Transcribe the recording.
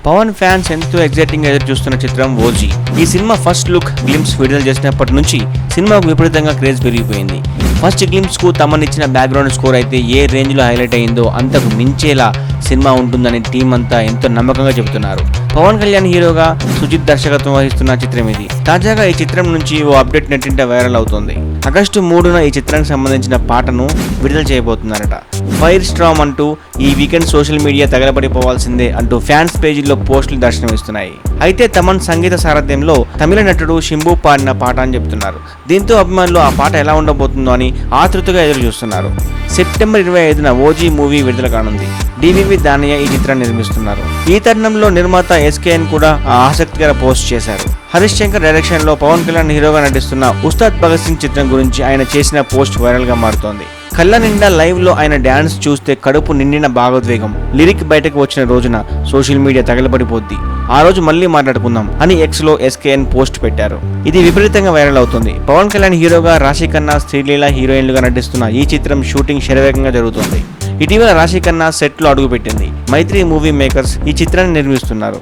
Pawan fans ఎంతో exciting గా ఎదురు చూస్తున్న చిత్రం ఓజీ. ఈ సినిమా ఫస్ట్ లుక్ గ్లింప్స్ విడుదల చేసినప్పటి నుంచి సినిమాకు విపరీతంగా క్రేజ్ పెరిగిపోయింది. ఫస్ట్ గ్లింప్స్ కు తమనిచ్చిన బ్యాక్గ్రౌండ్ స్కోర్ అయితే ఏ రేంజ్ లో హైలైట్ అయిందో అంతకు మించేలా సినిమా ఉంటుందని టీం అంతా ఎంతో నమ్మకంగా చెబుతున్నారు. పవన్ కళ్యాణ్ హీరోగా సుజిత్ దర్శకత్వం వహిస్తున్న చిత్రం ఇది. తాజాగా ఈ చిత్రం నుంచి ఓ అప్డేట్ నెట్టింట వైరల్ అవుతోంది. ఆగస్టు 3న ఈ చిత్రానికి సంబంధించిన పాటను విడుదల చేయబోతున్నారట. ఫైర్ స్ట్రామ్ అంటూ ఈ వీకెండ్ సోషల్ మీడియా తగలబడిపోవాల్సిందే అంటూ ఫ్యాన్స్ పేజీల్లో పోస్టులు దర్శనమిస్తున్నాయి. అయితే తమన్ సంగీత సారథ్యంలో తమిళ నటుడు శింబు పాడిన పాట అని చెప్తున్నారు. దీంతో అభిమానులు ఆ పాట ఎలా ఉండబోతుందో అని ఆతృతగా ఎదురు చూస్తున్నారు. సెప్టెంబర్ 25న ఓజీ మూవీ విడుదల కానుంది. డివివి దానయ్య ఈ చిత్రాన్ని నిర్మిస్తున్నారు. ఈ తరుణంలో నిర్మాత ఎస్కేఎన్ కూడా ఆ ఆసక్తికర పోస్ట్ చేశారు. హరీష్ శంకర్ డైరెక్షన్ లో పవన్ కళ్యాణ్ హీరోగా నటిస్తున్న ఉస్తాద్ భగత్ సింగ్ చిత్రం గురించి ఆయన చేసిన పోస్ట్ వైరల్ గా మారుతోంది. కళ్ళ నిండా లైవ్ లో ఆయన డాన్స్ చూస్తే కడుపు నిండిన భావోద్వేగం. లిరిక్ బయటకు వచ్చిన రోజున సోషల్ మీడియా తగలబడిపోద్ది. ఆ రోజు మళ్ళీ మాట్లాడుకుందాం అని ఎక్స్ లో ఎస్కేఎన్ పోస్ట్ పెట్టారు. ఇది విపరీతంగా వైరల్ అవుతుంది. పవన్ కళ్యాణ్ హీరోగా రాశి ఖన్నా, శ్రీలీల హీరోయిన్లుగా నటిస్తున్న ఈ చిత్రం షూటింగ్ శరవేగంగా జరుగుతోంది. ఇటీవల రాశి ఖన్నా సెట్ లో అడుగుపెట్టింది. మైత్రి మూవీ మేకర్స్ ఈ చిత్రాన్ని నిర్మిస్తున్నారు.